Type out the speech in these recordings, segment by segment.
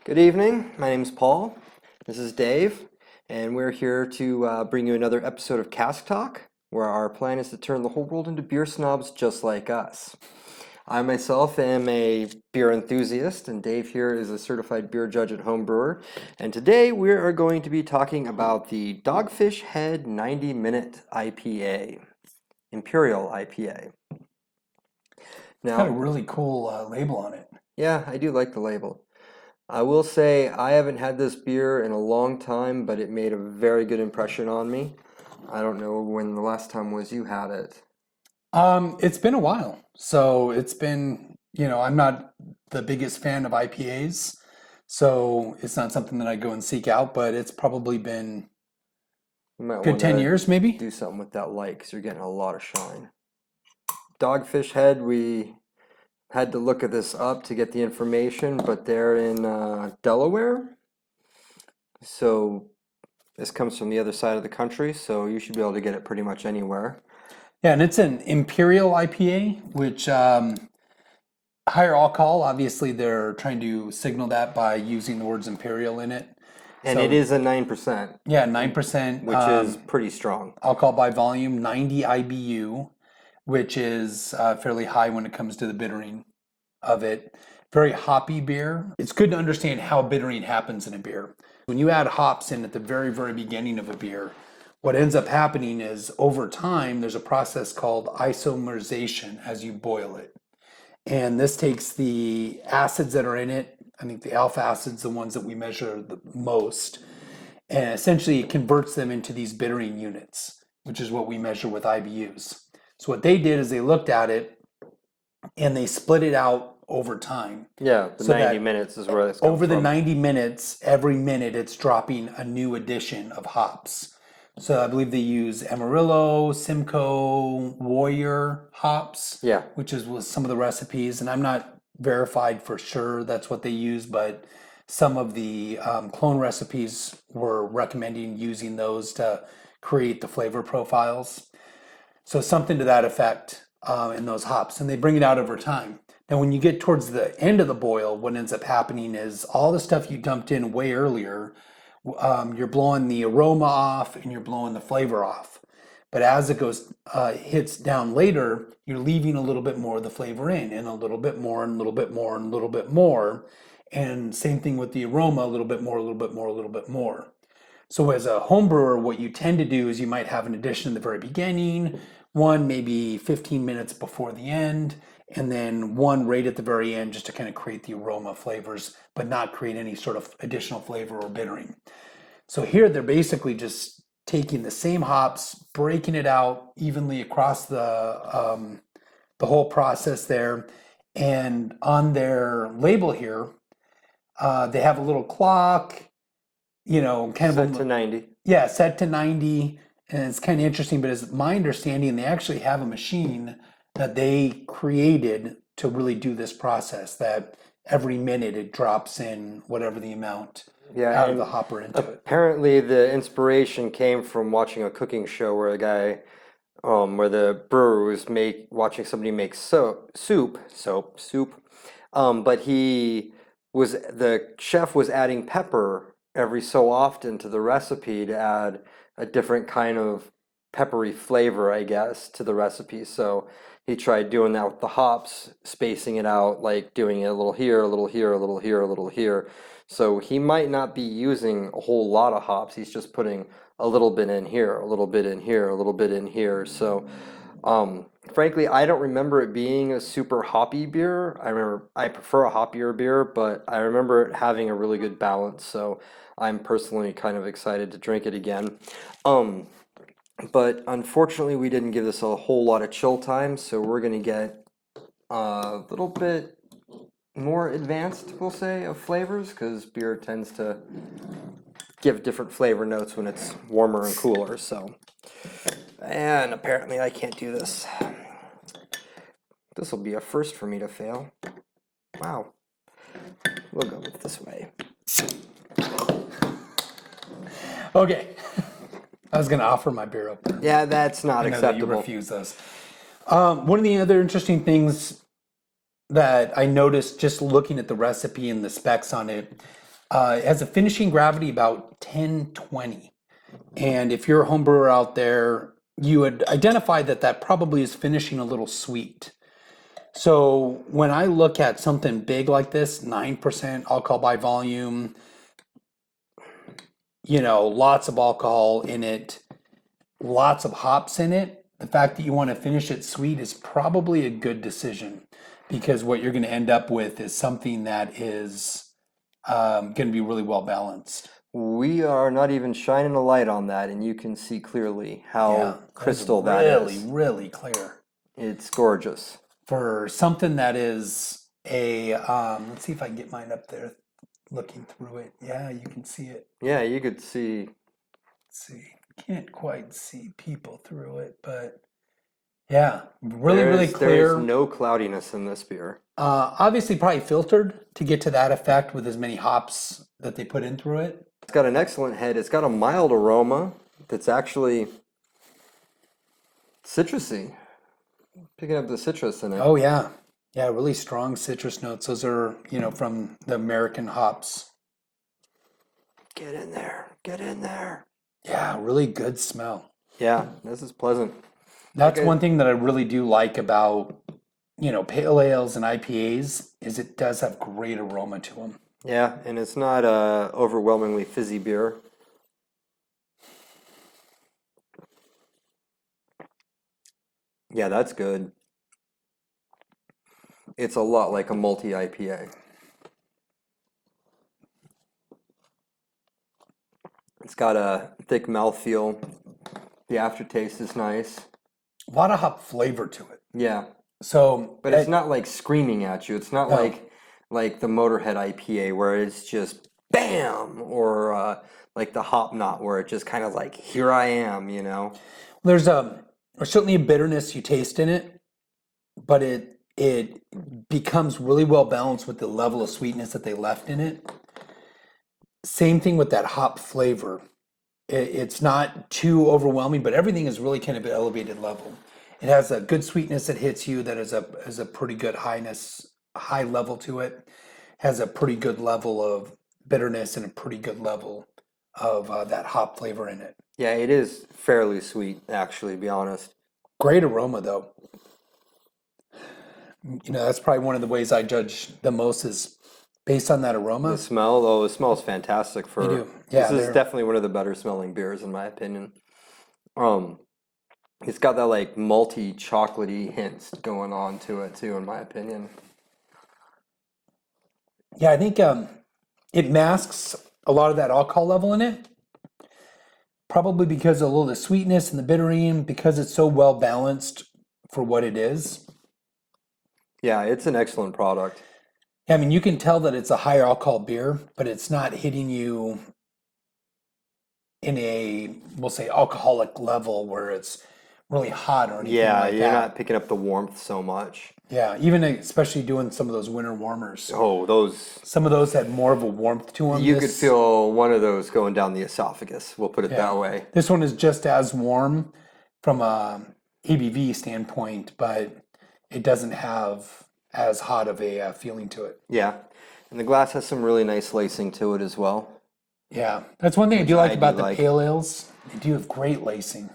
Good evening. My name is Paul. This is Dave, and we're here to bring you another episode of Cask Talk, where our plan is to turn the whole world into beer snobs just like us. I myself am a beer enthusiast, and Dave here is a certified beer judge at home brewer. And today we are going to be talking about the Dogfish Head 90-minute IPA, Imperial IPA. It's got a really cool label on it. Yeah, I do like the label. I will say I haven't had this beer in a long time, but it made a very good impression on me. I don't know when the last time was you had it. It's been a while. So it's been, I'm not the biggest fan of IPAs, so it's not something that I go and seek out, but it's probably been You might good want 10 to years maybe. do something with that light because you're getting a lot of shine. Dogfish Head, we had to look at this up to get the information, but they're in Delaware. So this comes from the other side of the country, so you should be able to get it pretty much anywhere. Yeah, and it's an Imperial IPA, which higher alcohol, obviously they're trying to signal that by using the words Imperial in it. And So it is a 9%, yeah, 9%. which is pretty strong. Alcohol by volume, 90 IBU, which is fairly high when it comes to the bittering of it. Very hoppy beer. It's good to understand how bittering happens in a beer. When you add hops in at the very, very beginning of a beer, what ends up happening is over time, there's a process called isomerization as you boil it. And this takes the acids that are in it, I think the alpha acids, the ones that we measure the most, and essentially it converts them into these bittering units, which is what we measure with IBUs. So what they did is they looked at it and they split it out over time. Yeah, the So 90 that minutes is where this comes over the from. 90 minutes, every minute it's dropping a new addition of hops. So I believe they use Amarillo, Simcoe, Warrior hops, Yeah, which was some of the recipes. And I'm not verified for sure that's what they use, but some of the clone recipes were recommending using those to create the flavor profiles. So something to that effect in those hops, and they bring it out over time. Now, when you get towards the end of the boil, what ends up happening is all the stuff you dumped in way earlier, you're blowing the aroma off and you're blowing the flavor off. But as it goes, hits down later, you're leaving a little bit more of the flavor in, and a little bit more, and a little bit more, and a little bit more. And same thing with the aroma, a little bit more, a little bit more, a little bit more. So as a home brewer, what you tend to do is you might have an addition in the very beginning, one maybe 15 minutes before the end, and then one right at the very end just to kind of create the aroma flavors, but not create any sort of additional flavor or bittering. So here they're basically just taking the same hops, breaking it out evenly across the whole process there, and on their label here, they have a little clock, kind set of to 90. yeah, set to 90. And it's kind of interesting, but as my understanding, they actually have a machine that they created to really do this process, that every minute it drops in whatever the amount Yeah, out of the and hopper into it. apparently the inspiration came from watching a cooking show where where the brewer was watching somebody make soup, but the chef was adding pepper every so often to the recipe to add a different kind of peppery flavor, I guess, to the recipe. So he tried doing that with the hops, spacing it out, like doing it a little here, a little here, a little here, a little here. So he might not be using a whole lot of hops. He's just putting a little bit in here, a little bit in here, a little bit in here. So, frankly, I don't remember it being a super hoppy beer. I prefer a hoppier beer, but I remember it having a really good balance. So I'm personally kind of excited to drink it again. But unfortunately, we didn't give this a whole lot of chill time, so we're gonna get a little bit more advanced, we'll say, of flavors, because beer tends to give different flavor notes when it's warmer and cooler. So, and apparently I can't do this. This will be a first for me to fail. Wow. We'll go with this way. Okay. I was going to offer my beer opener. Yeah, that's not I know that you acceptable. refuse those. One of the other interesting things that I noticed just looking at the recipe and the specs on it, It has a finishing gravity about 1020. And if you're a home brewer out there, you would identify that that probably is finishing a little sweet. So when I look at something big like this, 9% alcohol by volume, lots of alcohol in it, lots of hops in it, the fact that you want to finish it sweet is probably a good decision because what you're going to end up with is something that is going to be really well balanced. We are not even shining a light on that, and you can see clearly how crystal that really, is. really clear. It's gorgeous. For something that is let's see if I can get mine up there looking through it. Yeah, you can see it. Yeah, you could see. Let's see. Can't quite see people through it, but yeah, really, really clear. There's no cloudiness in this beer. Obviously, probably filtered to get to that effect with as many hops that they put in through it. It's got an excellent head. It's got a mild aroma that's actually citrusy. Picking up the citrus in it. Oh yeah. Yeah, really strong citrus notes. Those are, from the American hops. Get in there. Get in there. Yeah, really good smell. Yeah, this is pleasant. That's one thing that I really do like about, pale ales and IPAs is it does have great aroma to them. Yeah, and it's not a overwhelmingly fizzy beer. Yeah, that's good. It's a lot like a multi IPA. It's got a thick mouthfeel. The aftertaste is nice. A lot of hop flavor to it. Yeah, So, but it's not like screaming at you. It's not No. like the Motorhead IPA where it's just bam, or like the Hop Knot where it just kind of like here I am, there's certainly a bitterness you taste in it, but it becomes really well balanced with the level of sweetness that they left in it. Same thing with that hop flavor. It's not too overwhelming, but everything is really kind of an elevated level. It has a good sweetness that hits you that is a pretty good high level to it. Has a pretty good level of bitterness and a pretty good level of that hop flavor in it. Yeah, it is fairly sweet, actually, to be honest. Great aroma though. That's probably one of the ways I judge the most is based on that aroma. The smell, it smells fantastic for. They do. Yeah, this is definitely one of the better smelling beers in my opinion. It's got that like malty, chocolatey hints going on to it too, in my opinion. Yeah, I think it masks a lot of that alcohol level in it. Probably because of a little of the sweetness and the bittering, because it's so well balanced for what it is. Yeah, it's an excellent product. I mean, you can tell that it's a higher alcohol beer, but it's not hitting you in a, we'll say, alcoholic level where it's really hot or anything Yeah, like you're that. not picking up the warmth so much. Yeah, even especially doing some of those winter warmers. Oh, those. Some of those had more of a warmth to them. You could feel one of those going down the esophagus. We'll put it that way. This one is just as warm from a ABV standpoint, but it doesn't have as hot of a feeling to it. Yeah, and the glass has some really nice lacing to it as well. Yeah, that's one thing I do like about the like. pale ales. They do have great lacing.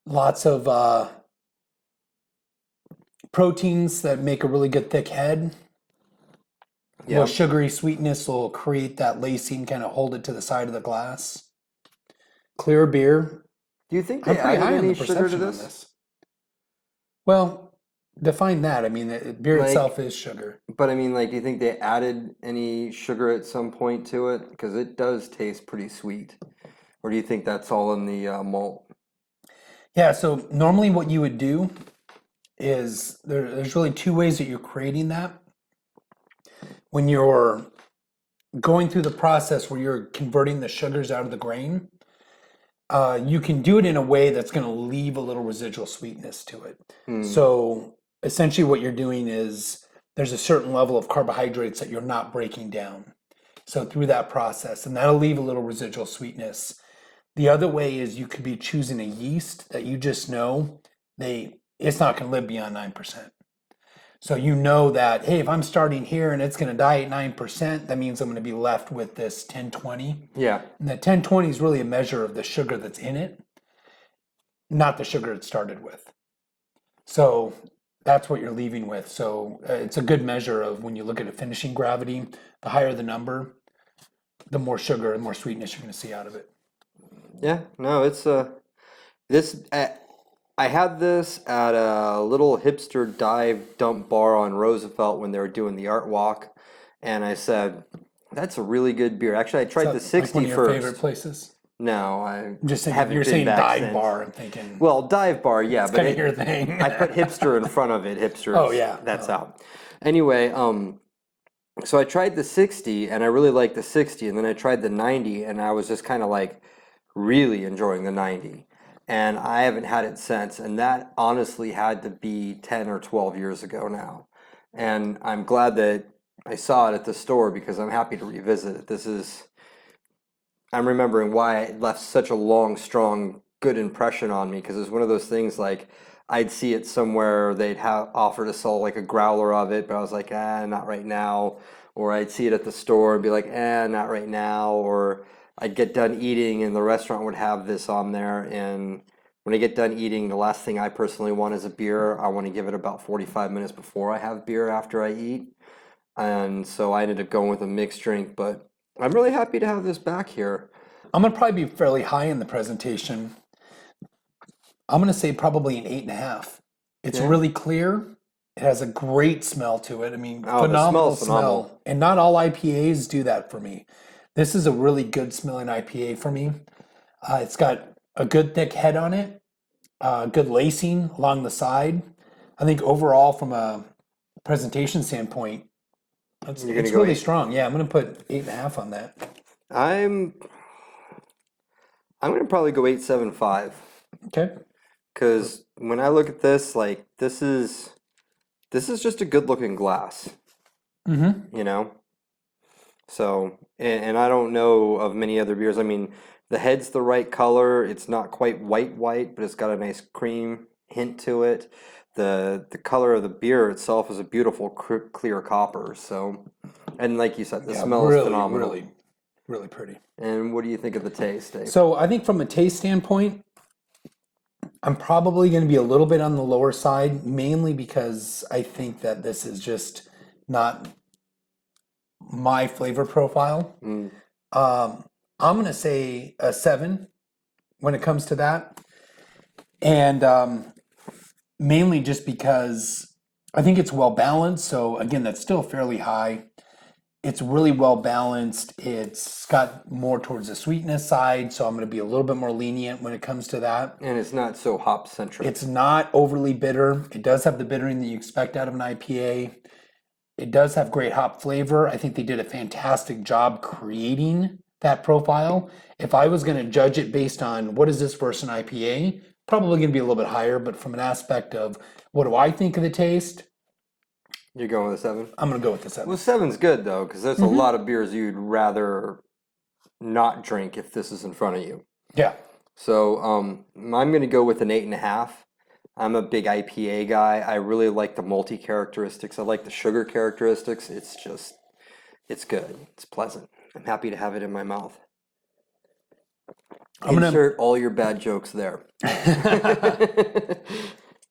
Lots of proteins that make a really good thick head. A Yeah. little sugary sweetness will create that lacing, kind of hold it to the side of the glass. Clear beer. Do you think I'm they pretty added high on any the sugar to perception on this? this. Well, define that. I mean, the beer Like- itself is sugar. But I mean, like, do you think they added any sugar at some point to it? Because it does taste pretty sweet. Or do you think that's all in the malt? Yeah, so normally what you would do is there's really two ways that you're creating that. When you're going through the process where you're converting the sugars out of the grain, you can do it in a way that's going to leave a little residual sweetness to it. So essentially what you're doing is there's a certain level of carbohydrates that you're not breaking down. So through that process, and that'll leave a little residual sweetness. The other way is you could be choosing a yeast that you just know it's not going to live beyond 9%. So you know that, hey, if I'm starting here and it's going to die at 9%, that means I'm going to be left with this 1020. Yeah. And that 1020 is really a measure of the sugar that's in it, not the sugar it started with. So that's what you're leaving with. So it's a good measure of when you look at a finishing gravity, the higher the number, the more sugar and more sweetness you're going to see out of it. Yeah. No, it's this. I had this at a little hipster dive dump bar on Roosevelt when they were doing the art walk, and I said, "That's a really good beer." Actually, I Is tried the that like one 60 of your favorite first. places? No, I I'm just thinking, haven't you're been saying back dive since. bar. I'm thinking Well, dive bar, yeah, it's but kind of your thing. I put hipster in front of it. Oh, Hipsters, yeah. that's Oh. out. Anyway, so I tried the 60 and I really liked the 60, and then I tried the 90 and I was just kind of like really enjoying the 90. And I haven't had it since, and that honestly had to be 10 or 12 years ago now. And I'm glad that I saw it at the store because I'm happy to revisit it. I'm remembering why it left such a long, strong, good impression on me because it's one of those things like I'd see it somewhere, they'd have offer to sell like a growler of it, but I was like, not right now. Or I'd see it at the store and be like, not right now. Or I'd get done eating and the restaurant would have this on there. And when I get done eating, the last thing I personally want is a beer. I want to give it about 45 minutes before I have beer after I eat. And so I ended up going with a mixed drink, but I'm really happy to have this back here. I'm going to probably be fairly high in the presentation. I'm going to say probably an 8.5. It's Yeah. really clear. It has a great smell to it. I mean, Oh, the phenomenal smell's phenomenal. smell. And not all IPAs do that for me. This is a really good smelling IPA for me. It's got a good thick head on it, good lacing along the side. I think overall, from a presentation standpoint, You're gonna it's go really eight. strong. Yeah, I'm going to put 8.5 on that. I'm I'm gonna probably go 8.75 Okay. because when I look at this, like this is just a good looking glass, Mm-hmm. you know? So, and I don't know of many other beers. I mean, the head's the right color. It's not quite white, but it's got a nice cream hint to it. The color of the beer itself is a beautiful clear copper. So, and like you said, the Yeah, smell is really, phenomenal. really, really pretty. And what do you think of the taste, Dave? So I think from a taste standpoint, I'm probably going to be a little bit on the lower side, mainly because I think that this is just not my flavor profile. Mm, I'm going to say a 7 when it comes to that. And mainly just because I think it's well balanced. So again, that's still fairly high. It's really well balanced. It's got more towards the sweetness side, so I'm going to be a little bit more lenient when it comes to that. and it's not so hop centric. It's not overly bitter. It does have the bittering that you expect out of an IPA. It does have great hop flavor. I think they did a fantastic job creating that profile. If I was going to judge it based on what is this versus an IPA, probably going to be a little bit higher, but from an aspect of what do I think of the taste, You're going with a 7? I'm going to go with the 7. Well, seven's good though, because there's a lot of beers you'd rather not drink if this is in front of you. Yeah. So I'm going to go with an 8.5. I'm a big IPA guy. I really like the malty characteristics. I like the sugar characteristics. It's good. It's pleasant. I'm happy to have it in my mouth. I'm gonna- Insert all your bad jokes there.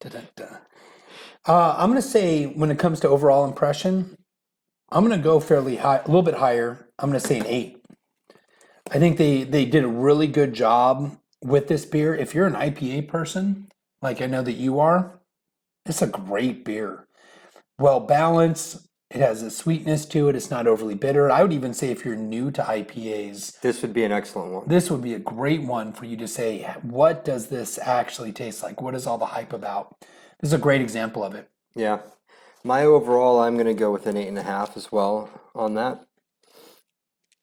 Da-da-da. I'm going to say when it comes to overall impression, I'm going to go fairly high, a little bit higher. I'm going to say an 8. I think they did a really good job with this beer. If you're an IPA person, like I know that you are, it's a great beer. Well balanced. It has a sweetness to it. It's not overly bitter. I would even say if you're new to IPAs, This would be an excellent one. this would be a great one for you to say, what does this actually taste like? What is all the hype about? This is a great example of it. Yeah. My overall, I'm going to go with an 8.5 as well on that.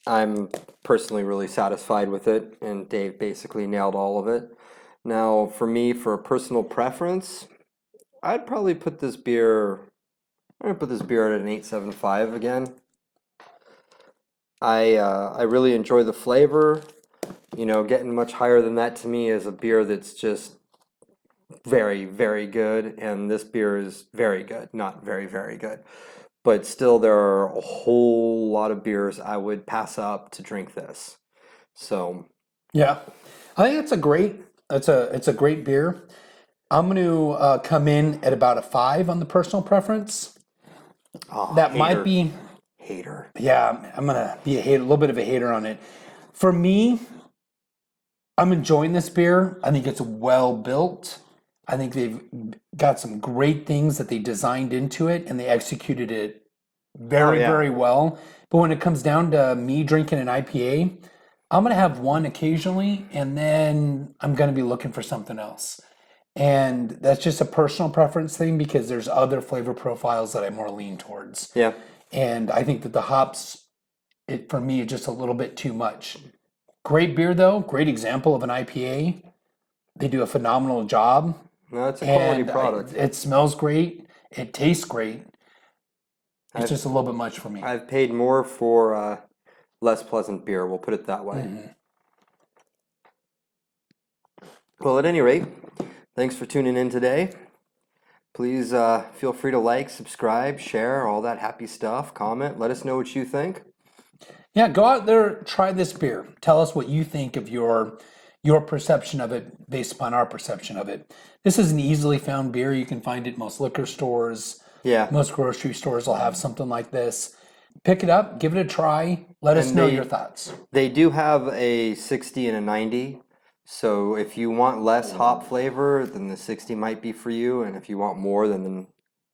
I'm personally really satisfied with it, and Dave basically nailed all of it. Now, for me, for a personal preference, I'd probably put this beer. I'm gonna put this beer at an 8.75 again. I really enjoy the flavor. You know, getting much higher than that to me is a beer that's just very, very good, and this beer is very good, not very, very good. But still, there are a whole lot of beers I would pass up to drink this. So, Yeah, I think it's a great beer. I'm going to come in at about a 5 on the personal preference. oh, That might hater, be, hater. yeah, I'm going to be a little bit of a hater on it. For me, I'm enjoying this beer. I think it's well built. I think they've got some great things that they designed into it and they executed it Oh very, yeah, very well. But when it comes down to me drinking an IPA, I'm going to have one occasionally and then I'm going to be looking for something else. And that's just a personal preference thing because there's other flavor profiles that I more lean towards. yeah. And I think that the hops, it for me, is just a little bit too much. Great beer though, great example of an IPA. They do a phenomenal job, No, it's a quality and product. it smells great. It tastes great. It's I've just a little bit much for me. I've paid more for less pleasant beer. We'll put it that way. Well, at any rate, thanks for tuning in today. Please feel free to like, subscribe, share, all that happy stuff. Comment. Let us know what you think. Yeah, go out there, try this beer. Tell us what you think of your perception of it based upon our perception of it. This is an easily found beer. You can find it in most liquor stores. Yeah, Most grocery stores will have something like this. Pick it up, give it a try. Let us and know your thoughts. they do have a 60 and a 90. So if you want less hop flavor, then the 60 might be for you, and if you want more, then the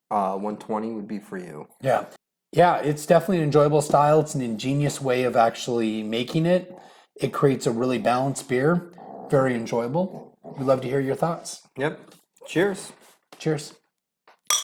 120 would be for you. Yeah. Yeah, it's definitely an enjoyable style. It's an ingenious way of actually making it. It creates a really balanced beer. Very enjoyable. We'd love to hear your thoughts. Yep. Cheers. Cheers.